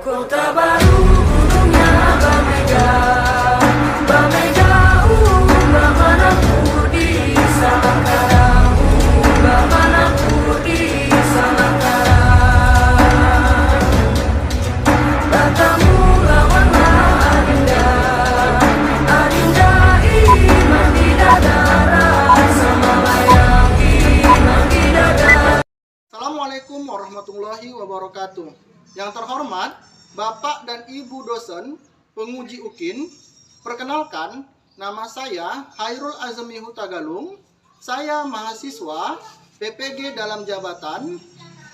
Kota baru gunungnya Bamega, Bamega Bamanaku di Salangkara, Bamanaku di Salangkara. Batamu lawanlah Adinda, Adinda iman di dadara, sama layang iman di dadara. Assalamualaikum warahmatullahi wabarakatuh. Yang terhormat Bapak dan Ibu dosen penguji UKIN, perkenalkan nama saya Hairul Azmi Hutagalung. Saya mahasiswa PPG dalam jabatan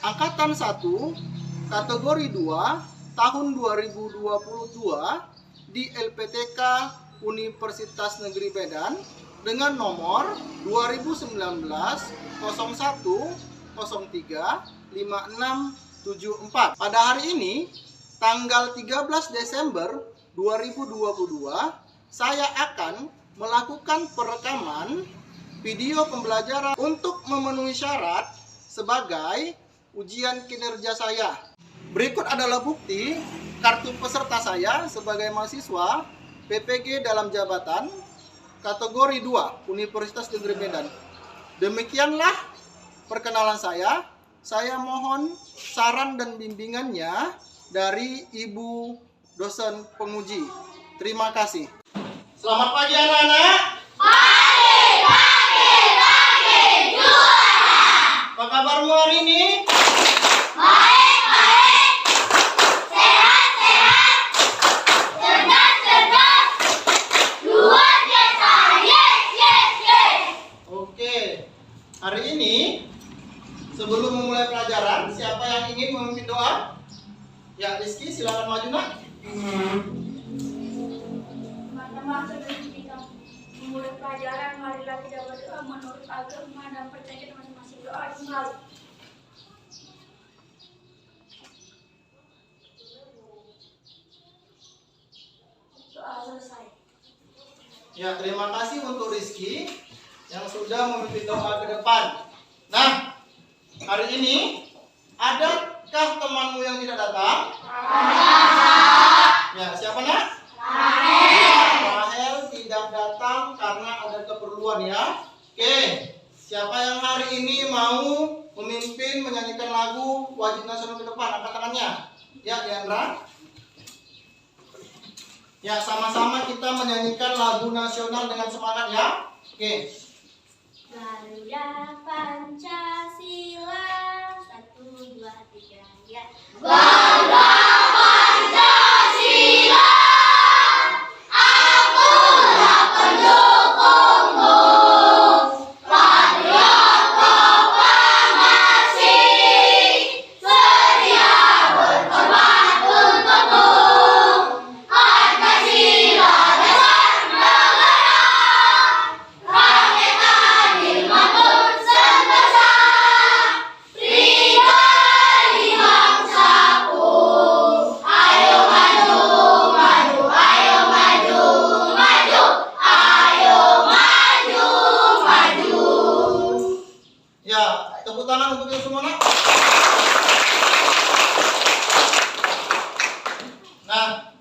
Angkatan 1 kategori 2 tahun 2022 di LPTK Universitas Negeri Medan dengan nomor 2019 01 03 5674. Pada hari ini, tanggal 13 Desember 2022, saya akan melakukan perekaman video pembelajaran untuk memenuhi syarat sebagai ujian kinerja saya. Berikut adalah bukti kartu peserta saya sebagai mahasiswa PPG dalam jabatan kategori 2 Universitas Negeri Medan. Demikianlah perkenalan saya. Saya mohon saran dan bimbingannya dari Ibu dosen penguji. Terima kasih. Selamat pagi anak-anak. Pagi, juara. Apa kabarmu hari ini? Baik, sehat, cerdas, luar biasa, yes. Oke. Hari ini sebelum memulai pelajaran, siapa yang ingin memimpin doa? Ya, Rizky, silakan maju, Nak. Teman-teman, sebelum kita memulai pelajaran, marilah kita berdoa menurut agama dan percaya masing-masing. Doa dimulai. Doa selesai. Ya, terima kasih untuk Rizky yang sudah memimpin doa ke depan. Nah, hari ini adakah temanmu yang tidak datang? Ya, siapa nak? Rahel tidak datang karena ada keperluan ya. Oke, siapa yang hari ini mau memimpin menyanyikan lagu wajib nasional ke depan? Angkat tangannya. Ya, Diandra. Ya, sama-sama kita menyanyikan lagu nasional dengan semangat ya. Oke. Garuda Pancasila 1, 2, 3 ya. Garuda Pancasila, akulah pendukungmu. Patriot proklamasi, sedia berkorban untukmu. Pancasila dasar negara, rakyat adil makmur sentosa, pribadi bangsaku. Ayo maju, maju, ayo maju, maju, ayo maju, maju. Ya, tepuk tangan untuk kita semua nak. Nah,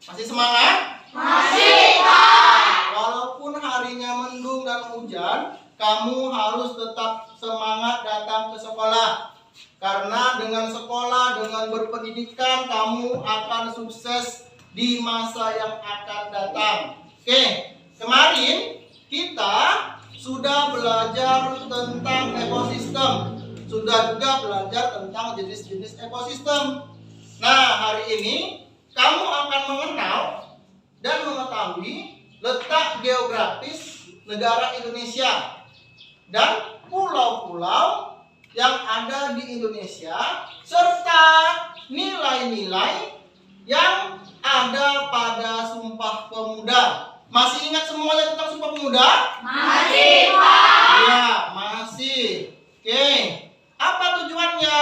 masih semangat? Masih, Pak. Walaupun harinya mendung dan hujan, kamu harus tetap semangat datang ke sekolah. Karena dengan sekolah, dengan berpendidikan, kamu akan sukses di masa yang akan datang. Oke, kemarin kita sudah belajar tentang ekosistem. Sudah juga belajar tentang jenis-jenis ekosistem. Nah, hari ini kamu akan mengenal dan mengetahui letak geografis negara Indonesia dan pulau-pulau yang ada di Indonesia serta nilai-nilai yang ada pada Sumpah Pemuda. Masih ingat semuanya tentang Sumpah Pemuda? Masih, Pak. Ya, masih. Oke, apa tujuannya?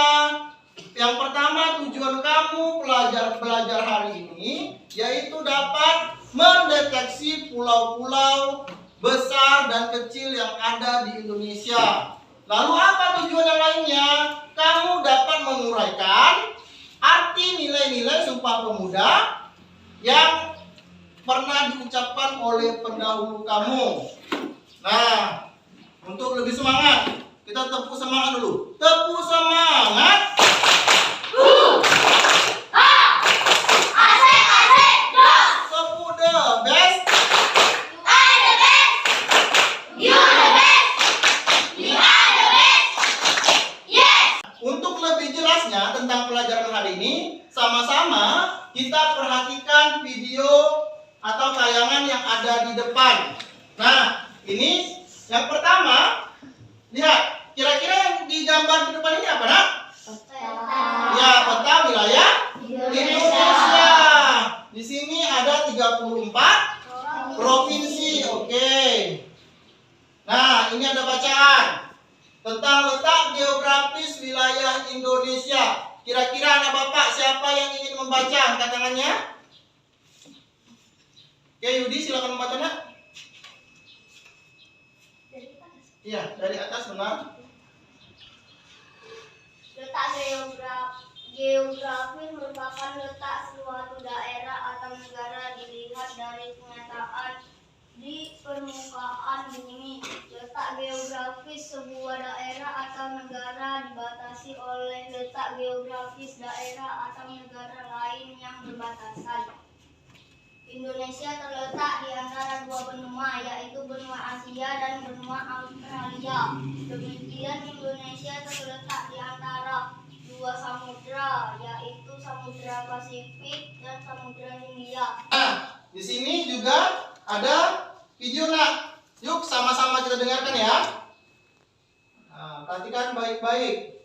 Yang pertama, tujuan kamu belajar hari ini yaitu dapat mendeteksi pulau-pulau besar dan kecil yang ada di Indonesia. Lalu apa tujuan yang lainnya? Kamu dapat menguraikan arti nilai nilai-nilai Sumpah Pemuda yang pernah diucapkan oleh pendahulu kamu. Nah, untuk lebih semangat, kita tepuk semangat dulu. Tepuk semangat. Tepuk the best. Untuk lebih jelasnya tentang pelajaran hari ini, sama-sama kita perhatikan video atau tayangan yang ada di depan. Nah, ini yang pertama, lihat, kira-kira yang digambar di depan ini apa, Nak? Ya, peta wilayah Indonesia. Di sini ada 34 provinsi, oke. Nah, ini ada bacaan tentang letak geografis wilayah Indonesia. Kira-kira anak bapak siapa yang ingin membaca? Angkat tangannya. Oke, Yudi silakan membaca, Nak. Iya, dari atas benar. Letak geografis merupakan letak suatu daerah atau negara dilihat dari kenyataan di permukaan bumi. Letak geografis sebuah daerah atau negara dibatasi oleh letak geografis daerah atau negara lain yang berbatasan. Indonesia terletak di antara dua benua, yaitu benua Asia dan benua Australia. Demikian Indonesia terletak di antara dua samudra, yaitu Samudra Pasifik dan Samudra Hindia. Nah, di sini juga ada video, Nak. Yuk sama-sama kita dengarkan ya. Nah, perhatikan baik-baik.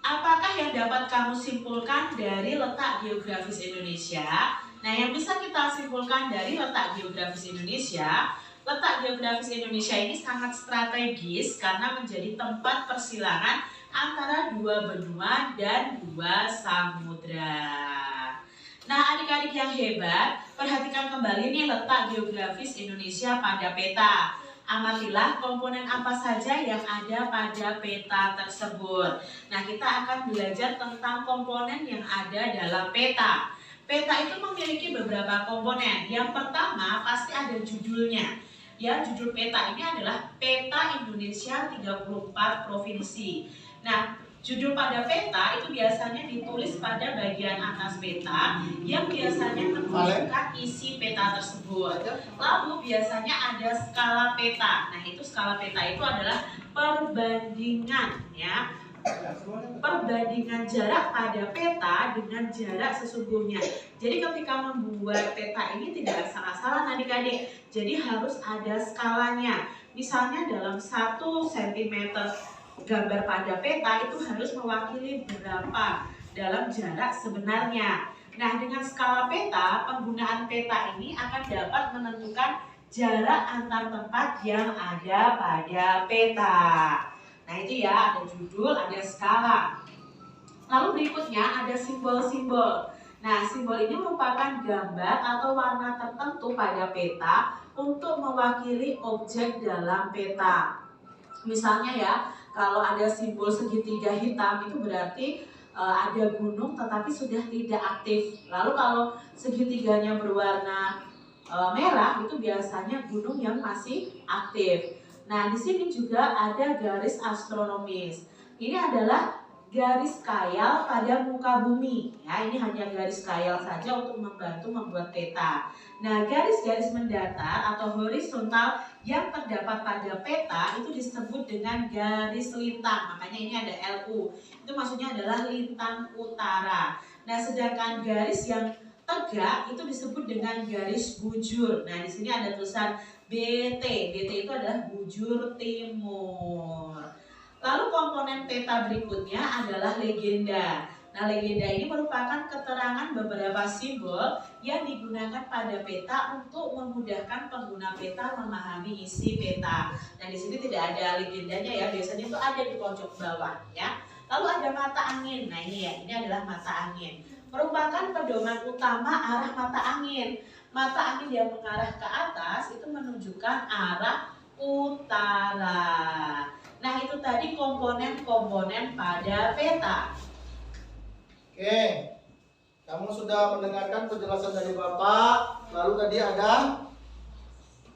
Apakah yang dapat kamu simpulkan dari letak geografis Indonesia? Nah, yang bisa kita simpulkan dari letak geografis Indonesia ini sangat strategis karena menjadi tempat persilangan antara dua benua dan dua samudra. Nah, adik-adik yang hebat, perhatikan kembali nih letak geografis Indonesia pada peta. Amatilah komponen apa saja yang ada pada peta tersebut. Nah, kita akan belajar tentang komponen yang ada dalam peta. Peta itu memiliki beberapa komponen. Yang pertama pasti ada judulnya. Ya, judul peta ini adalah Peta Indonesia 34 Provinsi. Nah, judul pada peta itu biasanya ditulis pada bagian atas peta yang biasanya menunjukkan isi peta tersebut. Lalu biasanya ada skala peta. Nah, itu skala peta itu adalah perbandingan ya. Perbandingan jarak pada peta dengan jarak sesungguhnya. Jadi ketika membuat peta ini tidak asal-asalan adik-adik. Jadi harus ada skalanya. Misalnya dalam 1 cm gambar pada peta itu harus mewakili berapa dalam jarak sebenarnya. Nah, dengan skala peta, penggunaan peta ini akan dapat menentukan jarak antar tempat yang ada pada peta. Nah, itu ya, ada judul, ada skala. Lalu berikutnya ada simbol-simbol. Nah, simbol ini merupakan gambar atau warna tertentu pada peta untuk mewakili objek dalam peta. Misalnya ya, kalau ada simbol segitiga hitam itu berarti ada gunung tetapi sudah tidak aktif. Lalu kalau segitiganya berwarna merah itu biasanya gunung yang masih aktif. Nah, di sini juga ada garis astronomis. Ini adalah garis khayal pada muka bumi. Ya, ini hanya garis khayal saja untuk membantu membuat peta. Nah, garis-garis mendatar atau horizontal yang terdapat pada peta itu disebut dengan garis lintang. Makanya ini ada LU. Itu maksudnya adalah lintang utara. Nah, sedangkan garis yang tegak itu disebut dengan garis bujur. Nah, di sini ada tulisan BT. BT itu adalah bujur timur. Lalu komponen peta berikutnya adalah legenda. Nah, legenda ini merupakan keterangan beberapa simbol yang digunakan pada peta untuk memudahkan pengguna peta memahami isi peta. Nah, di sini tidak ada legendanya ya, biasanya itu ada di pojok bawah ya. Lalu ada mata angin. Nah, ini ya, ini adalah mata angin. Merupakan pedoman utama arah mata angin. Mata angin yang mengarah ke atas itu menunjukkan arah utara. Nah, itu tadi komponen-komponen pada peta. Oke, kamu sudah mendengarkan penjelasan dari Bapak, lalu tadi ada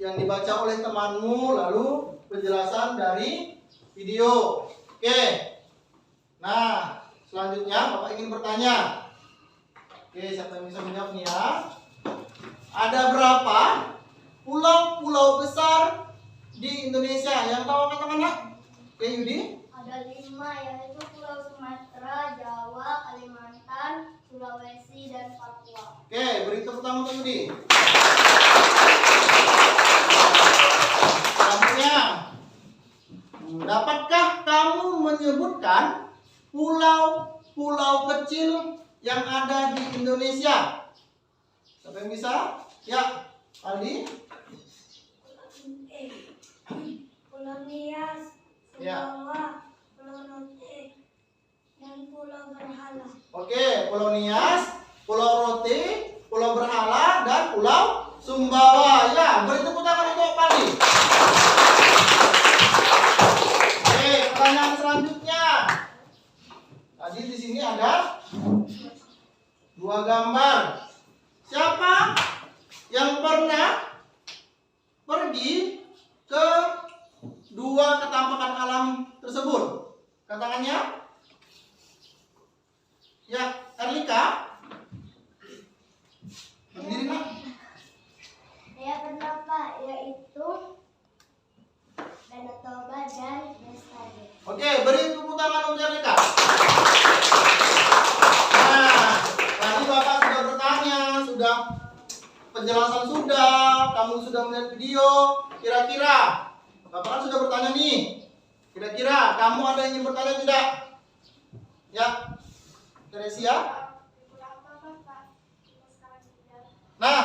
yang dibaca oleh temanmu, lalu penjelasan dari video. Oke, nah selanjutnya Bapak ingin bertanya. Oke, siapa yang bisa menjawab nih ya? Ada berapa pulau-pulau besar di Indonesia? Yang tahu angkat tangannya? Oke, Yudi. Ada 5, yaitu Pulau Sumatera, Jawa, Kalimantan, Sulawesi, dan Papua. Oke, beri tepuk tangan untuk Yudi. Selanjutnya, dapatkah kamu menyebutkan pulau-pulau kecil yang ada di Indonesia? Siapa yang bisa? Ya, Aldi. Pulau Nias, Ya. Sumbawa, Pulau Rote, dan Pulau Berhala. Oke, Pulau Nias, Pulau Rote, Pulau Berhala, dan Pulau Sumbawa. Ya, beri tepuk tangan untuk Aldi. Oke, pertanyaan selanjutnya. Tadi di sini ada 2 gambar. Siapa yang pernah pergi ke 2 ketampakan alam tersebut? Katakannya. Ya, Erlika. Berdiri, Nak. Saya pernah, Pak, yaitu Danau Toba dan Lestari. Oke, beri tepuk tangan untuk Erlika. Nah, tadi Bapak sudah bertanya, sudah penjelasan sudah, kamu sudah melihat video. Kira-kira Bapak kan sudah bertanya nih. Kira-kira kamu ada yang ingin bertanya tidak? Ya, Teresia. Nah,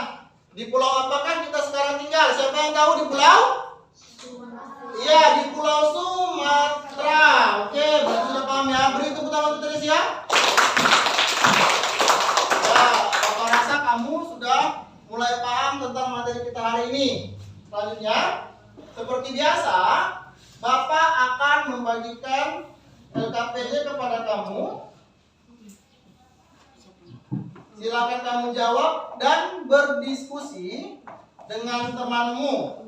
di pulau apakah kita sekarang tinggal? Siapa yang tahu di pulau? Iya, di Pulau Sumatera. Oke, berarti sudah paham ya. Beri tepuk tangan untuk Teresia. Ya, Bapak rasa kamu sudah mulai paham tentang materi kita hari ini. Selanjutnya, seperti biasa, Bapak akan membagikan LKPD kepada kamu. Silakan kamu jawab dan berdiskusi dengan temanmu.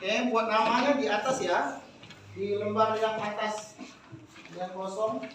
Oke, buat namanya di atas ya, di lembar yang atas yang kosong.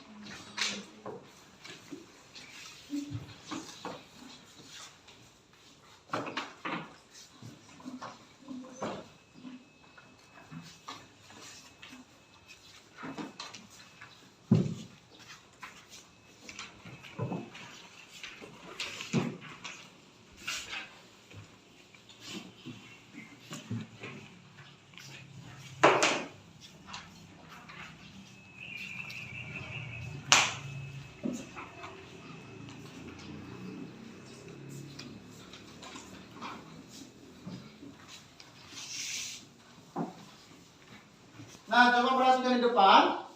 Nah, coba perhatikan di depan.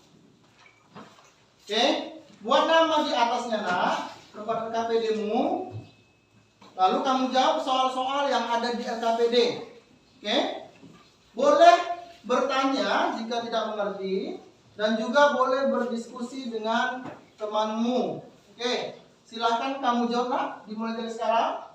Oke, buat nama di atasnya, Nak, tempat LKPD-mu. Lalu kamu jawab soal-soal yang ada di LKPD. Oke? Boleh bertanya jika tidak mengerti dan juga boleh berdiskusi dengan temanmu. Oke, silahkan kamu jawab, Nak, dimulai dari sekarang.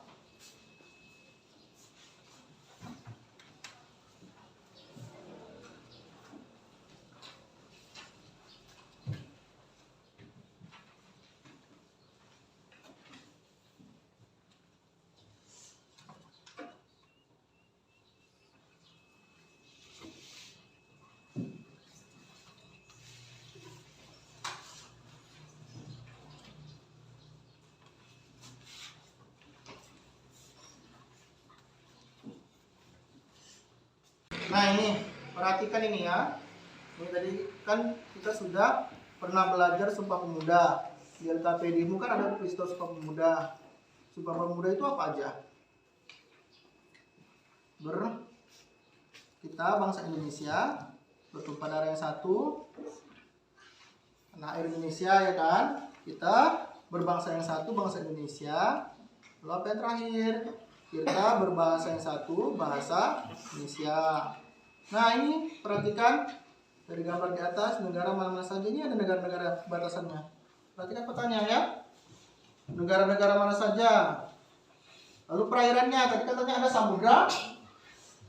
Nah ini, perhatikan ini ya. Ini tadi kan kita sudah pernah belajar Sumpah Pemuda. Di LKPD-mu kan ada peristiwa Sumpah Pemuda. Sumpah Pemuda itu apa aja? Kita bangsa Indonesia bertumpah darah yang satu, tanah air Indonesia ya kan? Kita berbangsa yang satu, bangsa Indonesia. Lalu apa yang terakhir? Kita berbahasa yang satu, bahasa Indonesia. Nah ini perhatikan dari gambar di atas, negara mana saja. Ini ada negara-negara batasannya. Perhatikan petanya ya. Negara-negara mana saja. Lalu perairannya, tadi katanya ada samudra.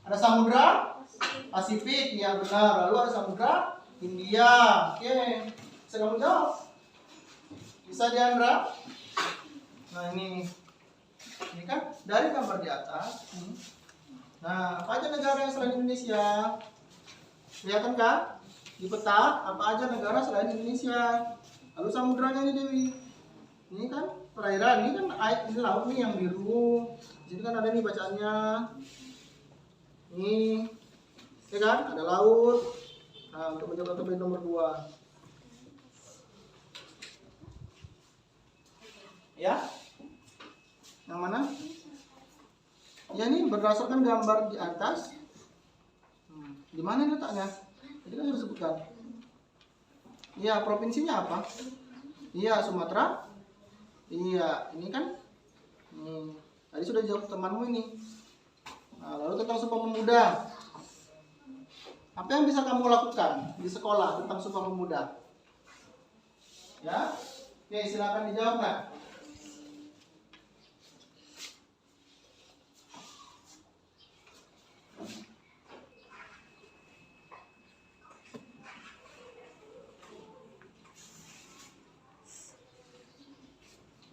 Ada samudra Pasifik, ya benar. Lalu ada samudra India. Oke, bisa kamu jawab? Bisa Diandra? Nah ini kan dari gambar di atas. Nah, apa aja negara yang selain Indonesia? Kelihatan kan? Di peta, apa aja negara selain Indonesia? Lalu samudranya ini Dewi. Ini kan perairan, ini kan air, ini laut nih yang biru. Di sini kan ada nih bacaannya. Ini, ya kan? Ada laut. Nah, untuk menjawab pertanyaan nomor 2. Ya? Yang mana? Ya ini berdasarkan gambar di atas. Di mana letaknya? Jadi kan sudah sebutkan. Iya, provinsinya apa? Iya, Sumatera. Iya, ini kan. Tadi sudah jawab temanmu ini. Nah, lalu tentang Sumpah Pemuda. Apa yang bisa kamu lakukan di sekolah tentang Sumpah Pemuda? Ya? Oke, silakan dijawab, Nak.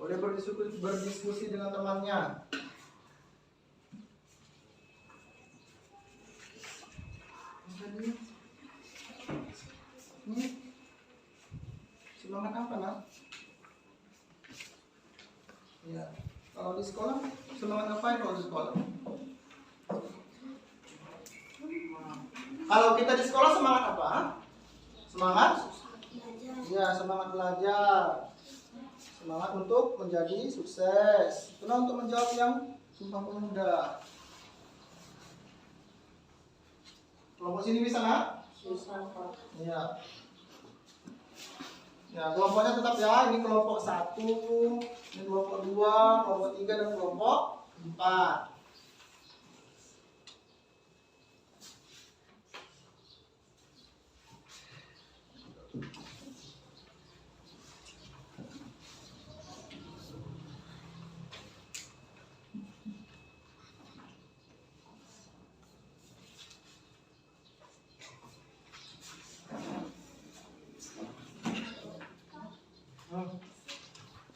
Boleh berdiskusi dengan temannya. Ini semangat apa, Nak? Ya, kalau di sekolah semangat apa kalau di sekolah? Kalau kita di sekolah semangat apa? Semangat? Iya, semangat belajar. Semangat untuk menjadi sukses. Itulah untuk menjawab yang Sumpah Pemuda. Kelompok sini bisa, Nak? Bisa, Pak. Iya. Ya, kelompoknya tetap ya. Ini kelompok 1, ini kelompok 2, kelompok 3, dan kelompok 4.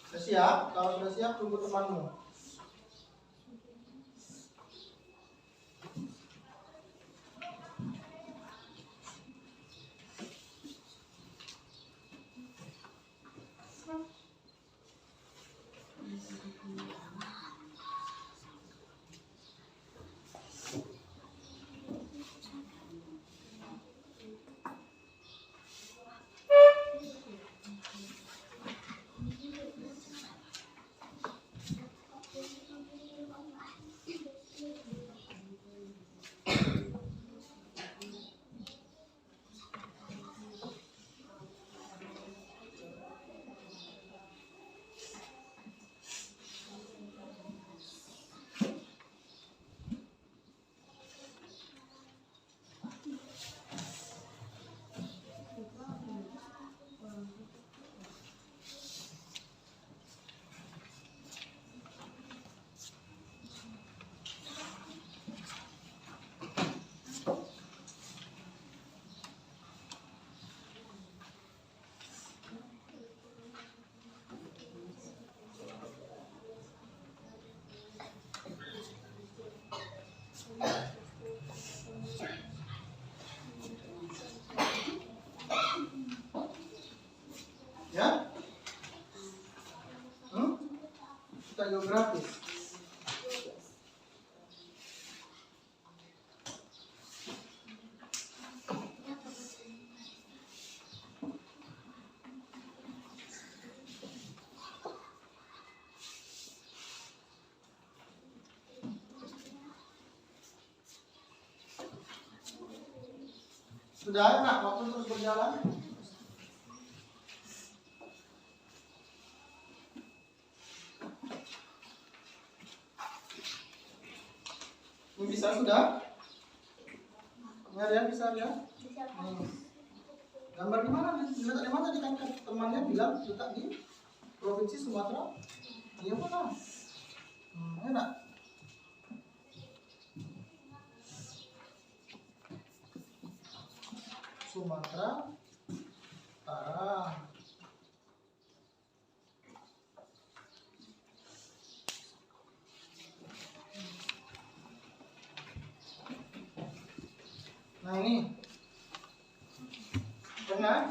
Sudah siap? Kalau sudah siap, tunggu temanmu. Ya? Kita geografis. Sudah nak, waktu terus berjalan. Ini bisa sudah? Ini ada yang bisa ya? Gambar di mana? Diletak di mana? Di kan temannya bilang letak di Provinsi Sumatera. Iya mana? Enak. Sumatera Utara. Nah ini pernah?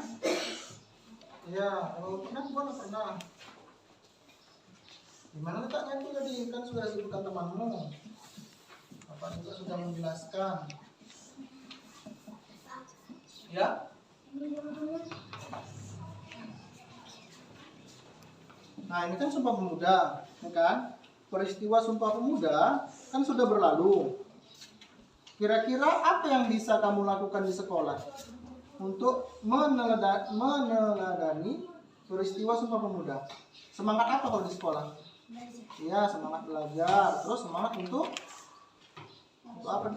Ya, kalau pernah gua pernah. Di mana letaknya itu tadi? Kan sudah disebutkan temanmu. Bapak juga sudah menjelaskan. Ya? Nah ini kan Sumpah Pemuda, ya kan? Peristiwa Sumpah Pemuda kan sudah berlalu. Kira-kira apa yang bisa kamu lakukan di sekolah untuk meneladani peristiwa Sumpah Pemuda? Semangat apa kalau di sekolah? Iya, semangat belajar. Terus semangat untuk apa?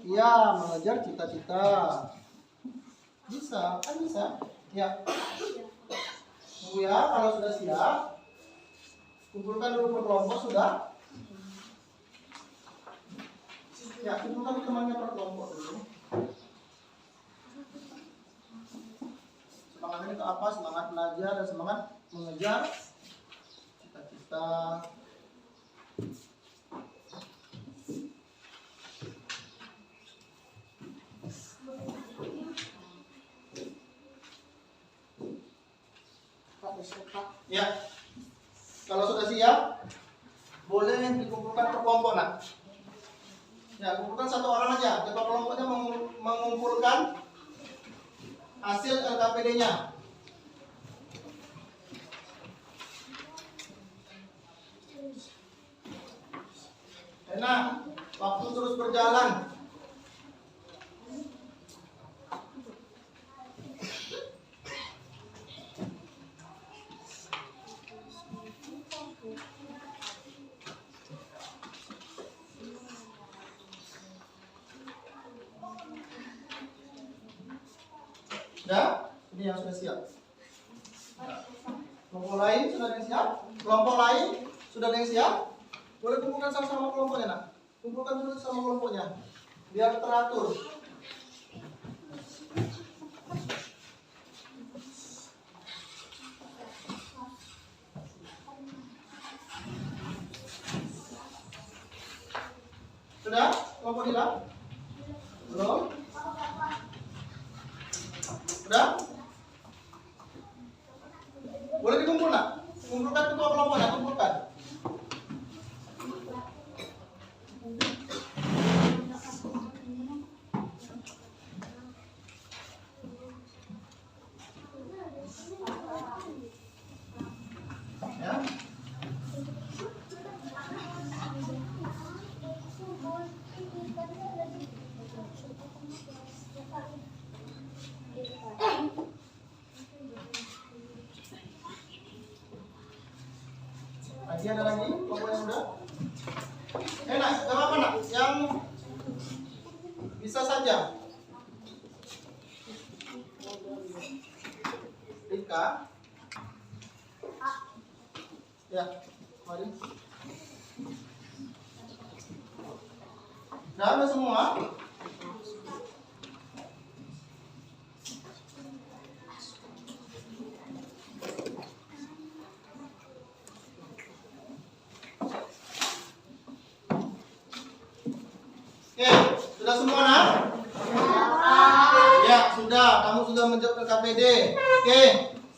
Iya, mengejar cita-cita. Bisa, kan bisa. Ya. Tunggu ya, kalau sudah siap, kumpulkan dulu per kelompok sudah. Ya, kumpulkan temannya per kelompok dulu. Semangatnya itu apa? Semangat belajar dan semangat mengejar cita-cita. Ya, kalau sudah siap, boleh dikumpulkan per kelompok nak. Ya, kumpulkan satu orang aja. Ketua kelompoknya mengumpulkan hasil LKPD-nya. Enak, waktu terus berjalan. Sudah? Ini yang sudah siap. Kelompok lain sudah ada yang siap? Kelompok lain sudah ada yang siap? Boleh kumpulkan sama-sama kelompoknya nak. Kumpulkan dulu sama kelompoknya biar teratur. Sudah? Kelompok hilang? Belum? Sudah? Boleh dikumpul nak? Kumpulkan ketua kelompoknya, kumpulkan. Ya. Lagi ada lagi kelompok yang sudah? Nak, gak apa-apa nak, yang bisa saja. Rika. Ya, mari. Sudah ada semua? Oke, sudah semua nak? Ya, sudah. Kamu sudah menjawab LKPD. Oke,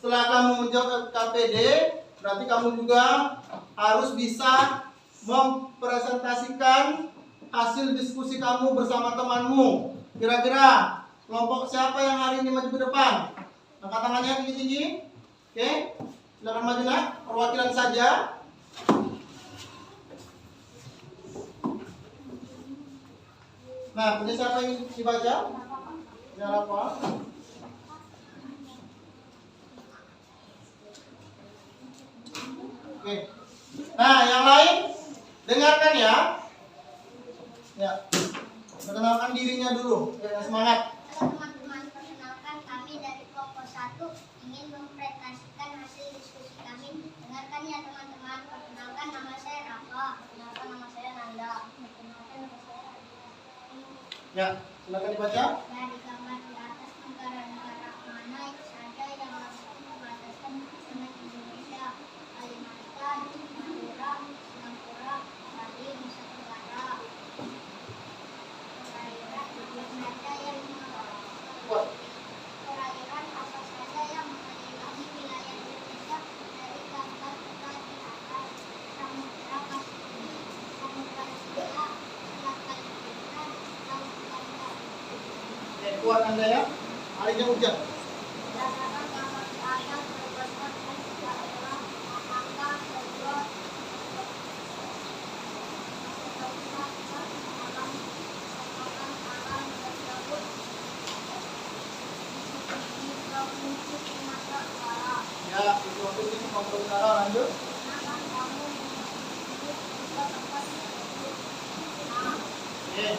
setelah kamu menjawab LKPD, berarti kamu juga harus bisa mempresentasikan hasil diskusi kamu bersama temanmu. Kira-kira kelompok siapa yang hari ini maju ke depan? Angkat tangannya tinggi-tinggi. Oke, silakan maju nak. Perwakilan saja. Nah, punya siapa yang dibaca? Sinyal apa? Oke. Nah, yang lain dengarkan ya. Ya. Perkenalkan dirinya dulu. Ya, semangat. Halo teman-teman, perkenalkan kami dari kelompok 1 ingin mempresentasikan hasil diskusi kami. Dengarkan ya teman-teman. Perkenalkan nama saya Rafa. Perkenalkan nama saya Nanda. Perkenalkan nama saya Ya, silakan dibaca. dari gambar di atas negara-negara mana saja yang langsung membataskan dengan Indonesia: Kalimantan, Madura, Singapura, Bali, Nusa Tenggara. Buat. Perairan apa saja yang mengelilingi wilayah Indonesia dari gambar peta di atas: Samudra Pasifik, Samudra Hindia, Selat Kalimantan, Laut Banda. Oke, kuat Anda ya. Harinya hujan. Berdasarkan gambar di atas berbentuk dan daerah maka kedua alam tersebut di provinsi Sumatera Utara. Ya, itu waktu ini Sumatera Utara lanjut. Kenapa kamu menyebut tiga tempat tersebut? A. Oke.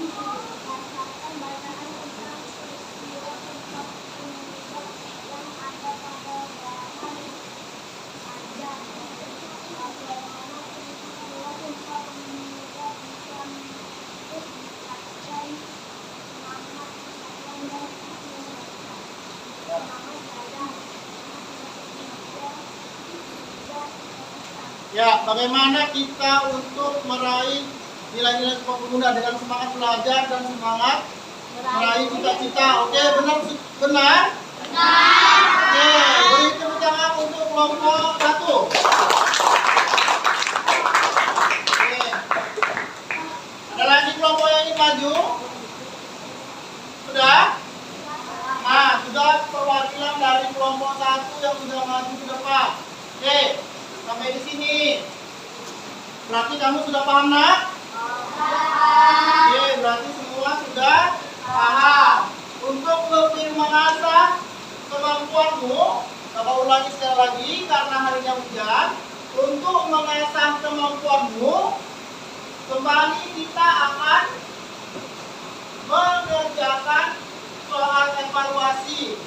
Berdasarkan bacaan tentang peristiwa tempat penyebab yang ada pada daerah saja. Bagaimana peristiwa tempat penyebab bisa menyebut dan semangat kalian dan semangat kalian. Ya, bagaimana kita untuk meraih nilai-nilai Sumpah Pemuda dengan semangat belajar dan semangat meraih cita-cita. Oke, benar? Benar? Oke, beri tepuk tangan untuk kelompok 1. Oke. Ada lagi kelompok yang ingin maju? Sudah? Nah, sudah perwakilan dari kelompok 1 yang sudah maju ke depan. Oke, sampai di sini. Berarti kamu sudah paham, nak? Oke, berarti semua sudah paham. Untuk lebih mengasah kemampuanmu, coba ulangi sekali lagi karena harinya hujan. Untuk mengasah kemampuanmu, kembali kita akan mengerjakan soal evaluasi.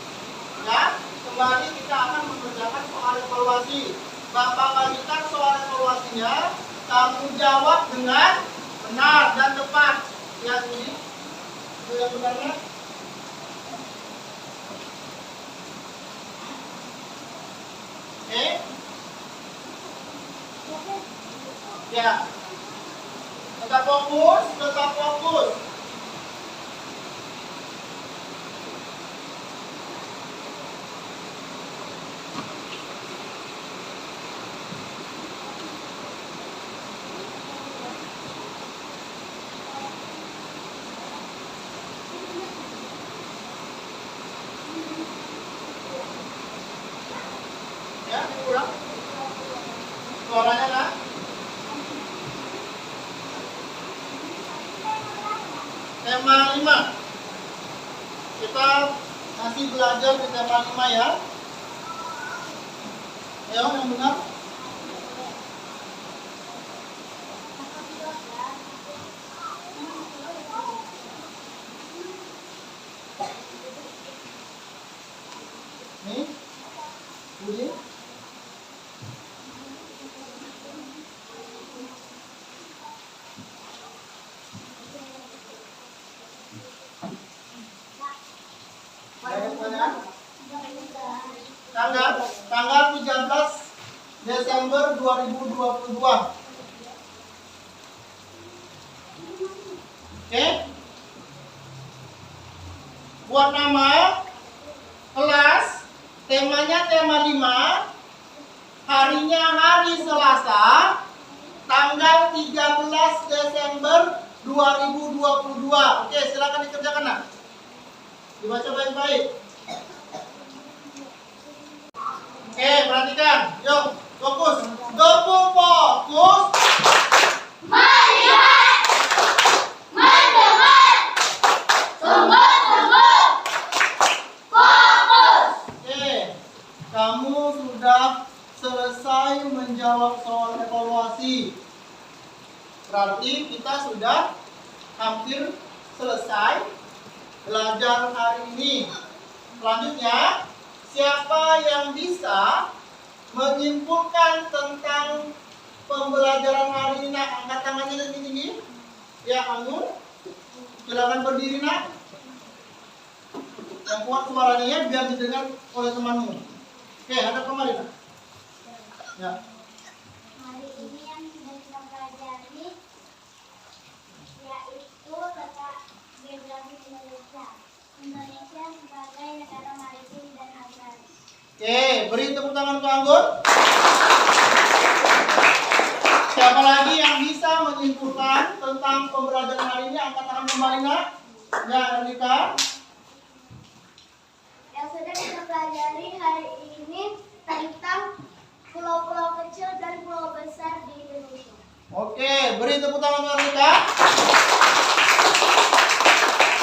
Ya, kembali kita akan mengerjakan soal evaluasi. Bapak bagikan soal evaluasinya, kamu jawab dengan benar dan tepat. Ya, Budi. Itu yang benarnya. Oke. Ya. Tetap fokus, tetap fokus. Ya, diulang. Suaranya kan? Tema 5. Kita masih belajar di tema 5 ya. Ayo, yang benar. Nih, Budi. Ada pertanyaan? Tanggal 13 Desember 2022. Oke? Buat nama kelas, temanya tema 5, harinya hari Selasa, tanggal 13 Desember 2022. Oke, silakan dikerjakan, nak. Dibaca baik-baik. Oke, perhatikan. Yuk, fokus. Debu fokus. belajar hari ini. Selanjutnya, siapa yang bisa menyimpulkan tentang pembelajaran hari ini? Nak, angkat tangannya dari tinggi. Ya, Anggun. Silakan berdiri, Nak. Yang kuat suaranya ya, biar didengar oleh temanmu. Oke, hadap kembali, Nak. Ya. Hari ini yang sudah kita pelajari yaitu letak geografis Indonesia. Indonesia sebagai negara maritim dan agraris. Oke, beri tepuk tangan untuk Anggun. Siapa lagi yang bisa menyimpulkan tentang pembelajaran hari ini? Angkat tangan kembali, Nak. Ya, Erlika. Yang sudah kita pelajari hari ini tentang pulau-pulau kecil dan pulau besar di Indonesia. Oke, beri tepuk tangan untuk Erlika.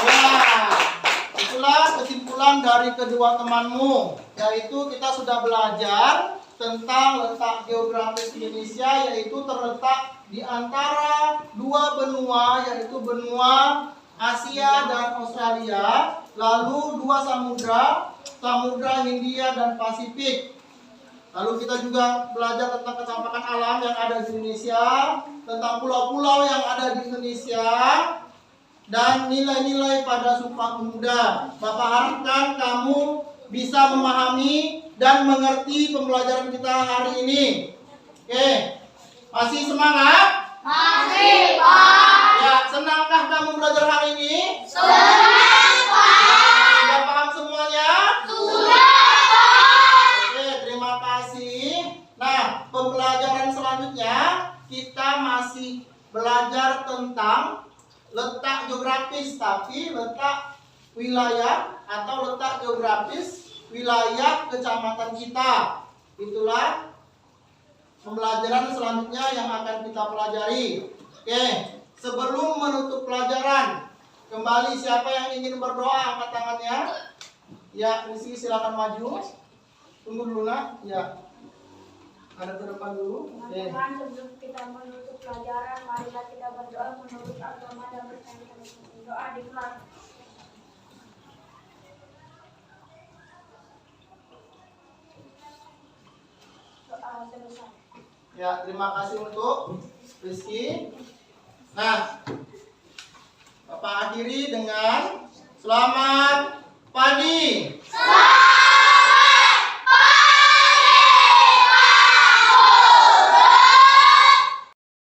Ya, itulah kesimpulan dari kedua temanmu, yaitu kita sudah belajar tentang letak geografis Indonesia, yaitu terletak di antara dua benua, yaitu benua Asia dan Australia, lalu dua samudra, Samudra Hindia dan Pasifik. Lalu kita juga belajar tentang kecampakan alam yang ada di Indonesia, tentang pulau-pulau yang ada di Indonesia, dan nilai-nilai pada Sumpah Pemuda. Bapak harapkan kamu bisa memahami dan mengerti pembelajaran kita hari ini. Oke, masih semangat? Masih, Pak. Ya, senangkah kamu belajar hari ini? Senang, Pak. Sudah paham semuanya? Sudah. Oke, terima kasih. Nah, pembelajaran selanjutnya kita masih belajar tentang letak geografis, tapi letak wilayah atau letak geografis wilayah kecamatan kita. Itulah pembelajaran selanjutnya yang akan kita pelajari. Oke, sebelum menutup pelajaran, kembali siapa yang ingin berdoa angkat tangannya. Ya, Rizky silakan maju. Tunggu dulu, Nak. Ya. Ada ke depan dulu. Oke. Teman-teman, sebelum kita menutup pelajaran, marilah kita berdoa menurut agama dan berkaitan dengan doa dimulai. Doa selesai. Ya, terima kasih untuk Rizky. Nah, Bapak akhiri dengan selamat pagi.